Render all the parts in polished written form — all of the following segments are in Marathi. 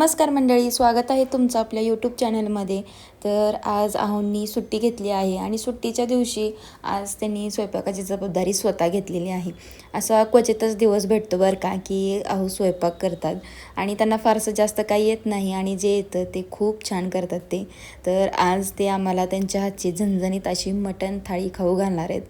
नमस्कार मंडळी, स्वागत आहे तुमचं आपल्या यूट्यूब चॅनलमध्ये. तर आज आहोंनी सुट्टी घेतली आहे आणि सुट्टीच्या दिवशी आज त्यांनी स्वयंपाकाची जबाबदारी स्वतः घेतलेली आहे. असा क्वचितच दिवस भेटतो बरं का, की आहो स्वयंपाक करतात आणि त्यांना फारसं जास्त काही येत नाही आणि जे येतं ते खूप छान करतात ते. तर आज ते आम्हाला त्यांच्या हातची झणझणीत अशी मटण थाळी खाऊ घालणार आहेत.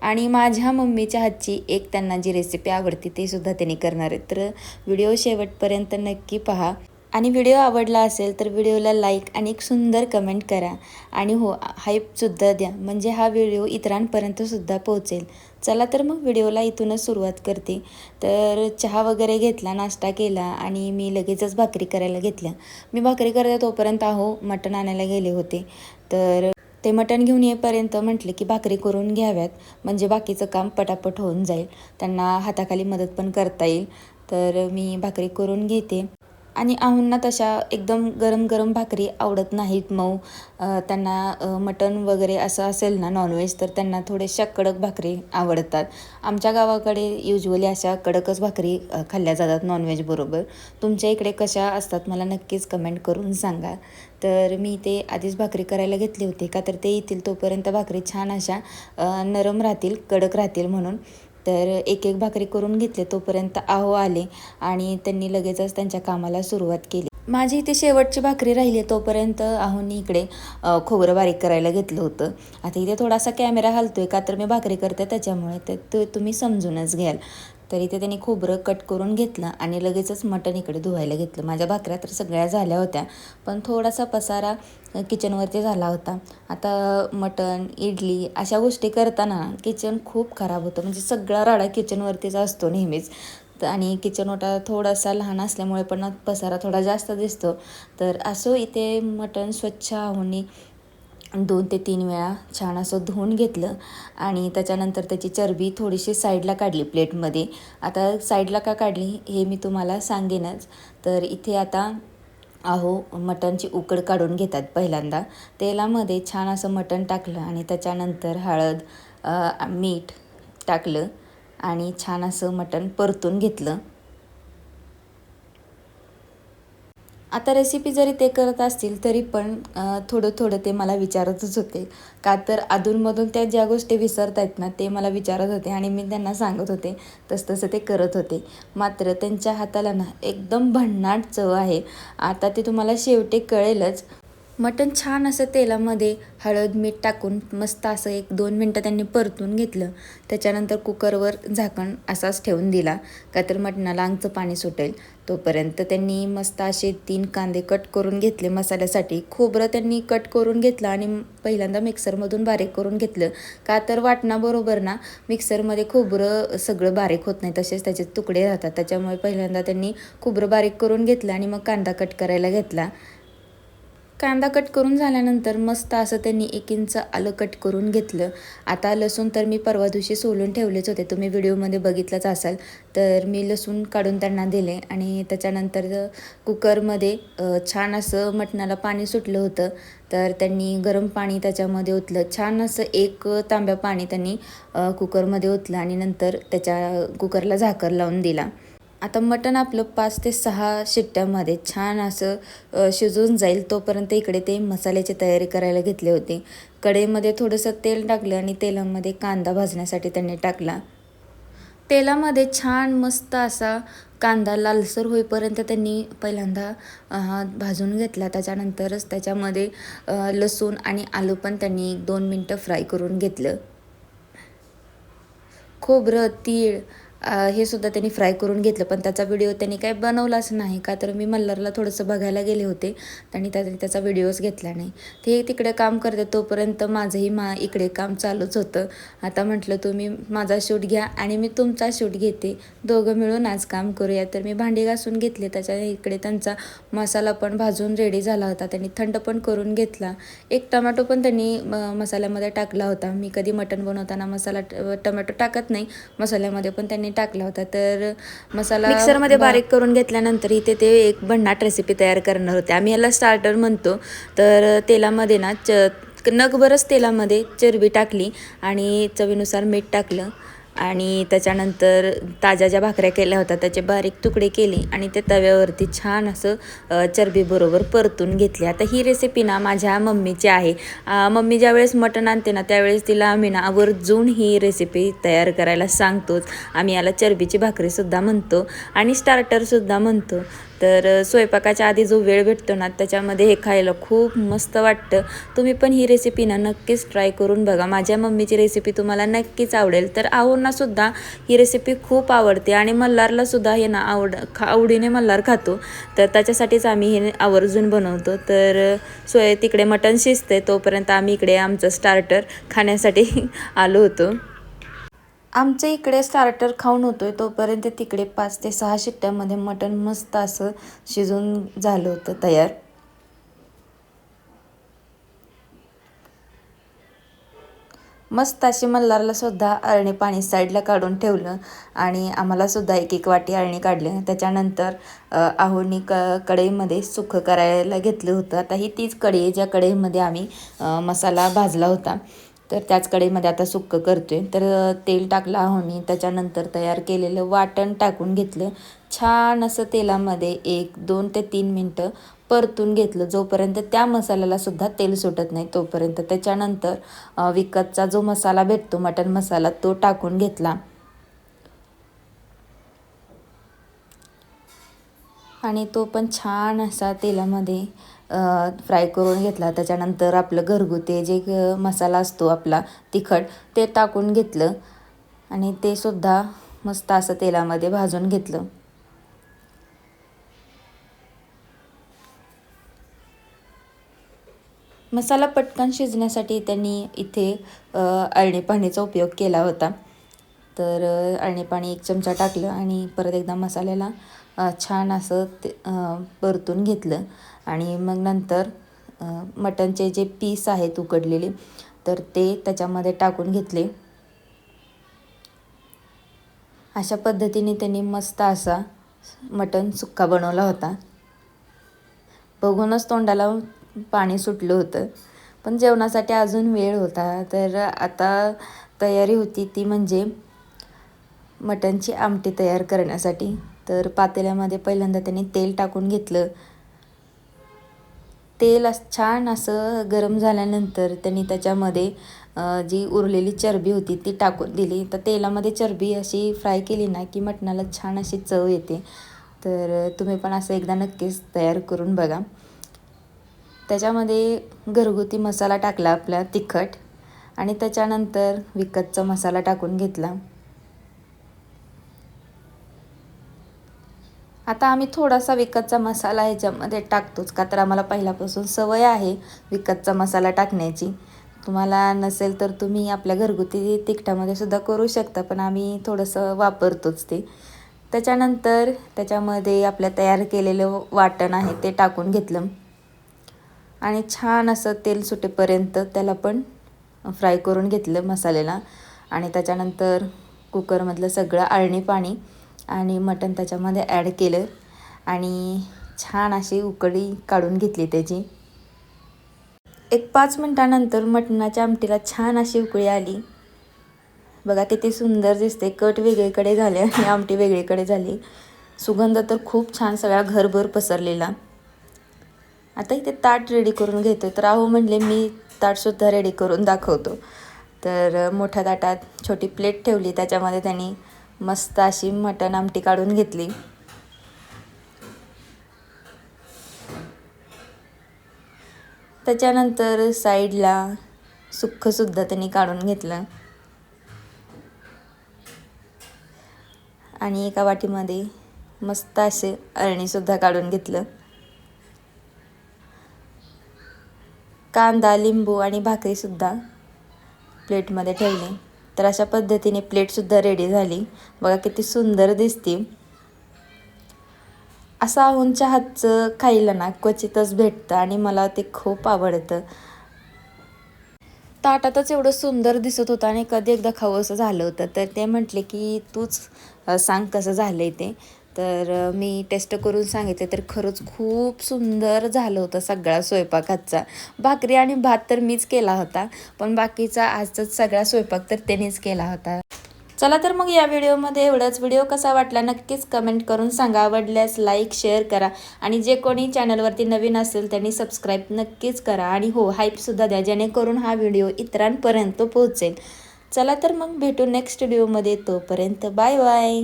आणि माझ्या मम्मीच्या हातची एक त्यांना जी रेसिपी आवडते ते सुद्धा त्यांनी करणार आहेत. तर व्हिडिओ शेवटपर्यंत नक्की पहा. आणि व्हिडिओ आवडला असेल तर व्हिडिओला लाईक आणि एक सुंदर कमेंट करा आणि हो हाईपसुद्धा द्या, म्हणजे हा व्हिडिओ इतरांपर्यंतसुद्धा पोहोचेल. चला तर मग व्हिडिओला इथूनच सुरुवात करते. तर चहा वगैरे घेतला, नाश्ता केला आणि मी लगेचच भाकरी करायला घेतल्या. मी भाकरी करते तोपर्यंत मटण आणायला गेले होते. तर ते मटण घेऊन येईपर्यंत म्हटले की भाकरी करून घ्याव्यात, म्हणजे बाकीचं काम पटापट होऊन जाईल, त्यांना हाताखाली मदत पण करता येईल. तर मी भाकरी करून घेते. आणि आहोंना तशा एकदम गरम गरम भाकरी आवडत नाहीत, मऊ. त्यांना मटण वगैरे असं असेल ना नॉनव्हेज, तर त्यांना थोड्याशा कडक भाकरी आवडतात. आमच्या गावाकडे युजली अशा कडकच भाकरी खाल्ल्या जातात नॉनव्हेज बरोबर. तुमच्या इकडे कशा असतात मला नक्कीच कमेंट करून सांगा. तर मी ते आधीच भाकरी करायला घेतली होती, का तर ते येतील तोपर्यंत भाकरी छान अशा नरम राहतील, कडक राहतील म्हणून. तर एक एक भाकरी करून घेतले तोपर्यंत आहो आले आणि त्यांनी लगेचच त्यांच्या कामाला सुरुवात केली. माझी इथे शेवटची भाकरी राहिली तोपर्यंत आहोंनी इकडे खोबरं बारीक करायला घेतलं होतं. आता इथे थोडासा कॅमेरा हलतोय, का तर मी भाकरी करते त्याच्यामुळे, ते तुम्ही समजूनच घ्याल. तर इथे त्यांनी खोबरं कट करून घेतलं आणि लगेचच मटण इकडे धुवायला घेतलं. माझ्या भाकऱ्या तर सगळ्या झाल्या होत्या, पण थोडासा पसारा किचनवरती झाला होता. आता मटण, इडली अशा गोष्टी करताना किचन खूप खराब होतं, म्हणजे सगळा राडा किचनवरतीच असतो नेहमीच. आणि किचन ओटा थोडासा लहान असल्यामुळे पण पसारा थोडा जास्त दिसतो. तर असं इथे मटण स्वच्छ आहोंनी 2 ते 3 वेळा छान असं धुवून घेतलं आणि त्याच्यानंतर त्याची चरबी थोडीशी साईडला काढली प्लेटमध्ये. आता साईडला का काढली हे मी तुम्हाला सांगेनच. तर इथे आता मटणची उकड काढून घेतात पहिल्यांदा. तेलामध्ये छान असं मटण टाकलं आणि त्याच्यानंतर हळद, मीठ टाकलं आणि छान असं मटण परतून घेतलं. आता रेसिपी जरी ते करत असतील तरी पण थोडं थोडं ते मला विचारतच होते, का तर अधूनमधून त्या ज्या गोष्टी विसरत आहेत ना ते मला विचारत होते आणि मी त्यांना सांगत होते, तसं ते करत होते. मात्र त्यांच्या हाताला ना एकदम भन्नाट चव आहे. आता ते तुम्हाला शेवटी कळेलच. मटण छान असं तेलामध्ये हळद मीठ टाकून मस्त असं 1-2 मिनटं त्यांनी परतून घेतलं. त्याच्यानंतर कुकरवर झाकण असाच ठेवून दिला, का तर मटणाला अंगचं पाणी सुटेल. तोपर्यंत त्यांनी मस्त असे 3 कांदे कट करून घेतले मसाल्यासाठी. खोबरं त्यांनी कट करून घेतलं आणि पहिल्यांदा मिक्सरमधून बारीक करून घेतलं, का तर वाटणाबरोबर ना मिक्सरमध्ये खोबरं सगळं बारीक होत नाही, तसेच त्याचे तुकडे राहतात. त्याच्यामुळे पहिल्यांदा त्यांनी खोबरं बारीक करून घेतलं आणि मग कांदा कट करायला घेतला. कांदा कट करून झाल्यानंतर मस्त असं त्यांनी 1 इंच आलं कट करून घेतलं. आता लसूण तर मी परवा दिवशी सोलून ठेवलेच होते, तुम्ही व्हिडिओमध्ये बघितलंच असाल. तर मी लसूण काढून त्यांना दिले आणि त्याच्यानंतर कुकरमध्ये छान असं मटणाला पाणी सुटलं होतं. तर त्यांनी गरम पाणी त्याच्यामध्ये ओतलं. छान असं 1 तांब्या पाणी त्यांनी कुकरमध्ये ओतलं आणि नंतर त्याच्या कुकरला झाकण लावून दिला. आता मटण आपलं 5 ते 6 शिट्ट्यामध्ये छान असं शिजून जाईल तोपर्यंत इकडे ते मसाल्याची तयारी करायला घेतले होते. कढईमध्ये थोडंसं तेल टाकलं आणि तेलामध्ये कांदा भाजण्यासाठी त्यांनी टाकला. तेलामध्ये छान मस्त असा कांदा लालसर होईपर्यंत त्यांनी पहिल्यांदा भाजून घेतला. त्याच्यानंतरच त्याच्यामध्ये लसूण आणि आलं पण त्यांनी 2 मिनटं फ्राय करून घेतलं. खोबरं, तीळ हे सुद्धा त्यांनी फ्राय करून घेतलं, पण त्याचा व्हिडिओ त्यांनी काय बनवलाच नाही, का तर मी मल्हारला थोडंसं बघायला गेले होते आणि त्याचा व्हिडिओच घेतला नाही. ते तिकडे काम करते तोपर्यंत माझंही इकडे काम चालूच होतं. आता म्हटलं तुम्ही माझा शूट घ्या आणि मी तुमचा शूट घेते, दोघं मिळून आज काम करूया. तर मी भांडी घासून घेतले. त्याच्या इकडे त्यांचा मसाला पण भाजून रेडी झाला होता. त्यांनी थंड पण करून घेतला. 1 टमॅटो पण त्यांनी मसाल्यामध्ये टाकला होता. मी कधी मटण बनवताना टमॅटो टाकत नाही मसाल्यामध्ये, पण त्यांनी टाकला होता. तर मसाला मिक्सरमध्ये बारीक करून घेतल्यानंतर इथे ते एक भन्नाट रेसिपी तयार करणार होते. आम्ही याला स्टार्टर म्हणतो. तर तेलामध्ये नगभरच तेलामध्ये चरबी टाकली आणि चवीनुसार मीठ टाकलं आणि त्याच्यानंतर ताज्या ज्या भाकऱ्या केल्या होत्या त्याचे बारीक तुकडे केले आणि ते तव्यावरती छान असं चरबीबरोबर परतून घेतले. आता ही रेसिपी ना माझ्या मम्मीची आहे. मम्मी ज्यावेळेस मटण आणते ना त्यावेळेस तिला आम्ही ना आवर्जून ही रेसिपी तयार करायला सांगतोच. आम्ही याला चरबीची भाकरीसुद्धा म्हणतो आणि स्टार्टरसुद्धा म्हणतो. तर स्वयंपाकाच्या आधी जो वेळ भेटतो ना त्याच्यामध्ये हे खायला खूप मस्त वाटतं. तुम्ही पण ही रेसिपी ना नक्कीच ट्राय करून बघा. माझ्या मम्मीची रेसिपी तुम्हाला नक्कीच आवडेल. तर आहोंनासुद्धा ही रेसिपी खूप आवडते आणि मल्हारलासुद्धा हे ना आवडीने मल्हार खातो. तर त्याच्यासाठीच आम्ही हे आवर्जून बनवतो. तर तिकडे मटण शिजते तोपर्यंत आम्ही इकडे आमचं स्टार्टर खाण्यासाठी आलो होतो. आमचं इकडे स्टार्टर खाऊन होतोय तोपर्यंत तिकडे 5 ते 6 शिट्ट्यामध्ये मटण मस्त असं शिजून झालं होतं तयार. मस्त अशी मल्हारला सुद्धा अळणी पाणी साईडला काढून ठेवलं आणि आम्हाला सुद्धा एक एक वाटी अळणी काढलं. त्याच्यानंतर आहोंनी कढईमध्ये सुकं करायला घेतलं होतं. आता ही तीच कढई आहे ज्या कढईमध्ये आम्ही मसाला भाजला होता. तर त्याच कढईमध्ये आता सुक्कं करतोय. तर तेल टाकलं आहोंनी. त्याच्यानंतर तयार केलेलं वाटण टाकून घेतलं. छान असं तेलामध्ये 1-2 ते 3 मिनटं परतून घेतलं जोपर्यंत त्या मसाल्याला सुद्धा तेल सुटत नाही तोपर्यंत. त्याच्यानंतर विकतचा जो मसाला भेटतो मटण मसाला तो टाकून घेतला आणि तो पण छान असा तेलामध्ये फ्राय करून घेतला. त्याच्यानंतर आपलं घरगुती जे मसाला असतो आपला तिखट ते टाकून घेतलं आणि ते सुद्धा मस्त असं तेलामध्ये भाजून घेतलं. मसाला पटकन शिजण्यासाठी त्यांनी इथे अळणी पाणीचा उपयोग केला होता. तर अळणी पाणी 1 चमचा टाकलं आणि परत एकदा मसाल्याला छान असं परतून घेतलं आणि मग नंतर मटणचे जे पीस आहेत उकडलेले तर ते त्याच्यामध्ये टाकून घेतले. अशा पद्धतीने त्यांनी मस्त असा मटण सुक्का बनवला होता. बघूनच तोंडाला पाणी सुटलं होतं. पण जेवणासाठी अजून वेळ होता. तर आता तयारी होती ती म्हणजे मटणची आमटी तयार करण्यासाठी. तर पातेल्यामध्ये पहिल्यांदा त्यांनी तेल टाकून घेतलं. तेल छान असं गरम झाल्यानंतर त्यांनी त्याच्यामध्ये जी उरलेली चरबी होती ती टाकून दिली. तर तेलामध्ये चरबी अशी फ्राय केली ना की मटणाला छान अशी चव येते. तर तुम्ही पण असं एकदा नक्कीच तयार करून बघा. त्याच्यामध्ये घरगुती मसाला टाकला आपला तिखट आणि त्याच्यानंतर विकतचा मसाला टाकून घेतला. आता आम्ही थोडासा विकतचा मसाला ह्याच्यामध्ये टाकतोच का तर आम्हाला पहिल्यापासून सवय आहे विकतचा मसाला टाकण्याची. तुम्हाला नसेल तर तुम्ही आपल्या घरगुती तिखटामध्ये सुद्धा करू शकता पण आम्ही थोडंसं वापरतोच ते. त्याच्यानंतर त्याच्यामध्ये आपल्या तयार केलेलं वाटण आहे ते टाकून घेतलं आणि छान असं तेल सुटेपर्यंत त्याला पण फ्राय करून घेतलं मसाल्याला आणि त्याच्यानंतर कुकरमधलं सगळं अळणी पाणी आणि मटण त्याच्यामध्ये ॲड केलं आणि छान अशी उकळी काढून घेतली त्याची. एक 5 मिनटानंतर मटणाच्या आमटीला छान अशी उकळी आली. बघा किती सुंदर दिसते. कट वेगळीकडे झाले आणि आमटी वेगळीकडे झाली. सुगंध तर खूप छान सगळा घरभर पसरलेला. आता इथे ताट रेडी करून घेतो. तर आहो म्हणले मी ताटसुद्धा रेडी करून दाखवतो. तर मोठ्या ताटात छोटी प्लेट ठेवली. त्याच्यामध्ये त्यांनी मस्त अशी मटण आमटी काढून घेतली. त्याच्यानंतर साईडला सुक्कंसुद्धा त्यांनी काढून घेतलं आणि एका वाटीमध्ये मस्त असे अळणीसुद्धा काढून घेतलं. कांदा लिंबू आणि भाकरीसुद्धा प्लेटमध्ये ठेवली. तर अशा पद्धतीने प्लेटसुद्धा रेडी झाली. बघा किती सुंदर दिसते. असं आहोंच्या हातचं खायला ना क्वचितच भेटतं आणि मला ते खूप आवडतं. ताटातच एवढं सुंदर दिसत होतं आणि कधी एकदा खावंसं झालं होतं. तर ते म्हटले की तूच सांग कसं झालं आहे ते. तर मी टेस्ट करून सांगितले तर खरंच खूप सुंदर झालं होतं सगळा स्वयंपाक आजचा. भाकरी आणि भात तर मीच केला होता पण बाकीचा आजचा सगळा स्वयंपाक तर त्यांनीच केला होता. चला तर मग या व्हिडिओमध्ये एवढंच. व्हिडिओ कसा वाटला नक्कीच कमेंट करून सांगा. आवडल्यास लाईक शेअर करा आणि जे कोणी चॅनलवरती नवीन असेल त्यांनी सबस्क्राईब नक्कीच करा आणि हो हाईपसुद्धा द्या, जेणेकरून हा व्हिडिओ इतरांपर्यंत पोहोचेल. चला तर मग भेटू नेक्स्ट व्हिडिओमध्ये. तोपर्यंत बाय बाय.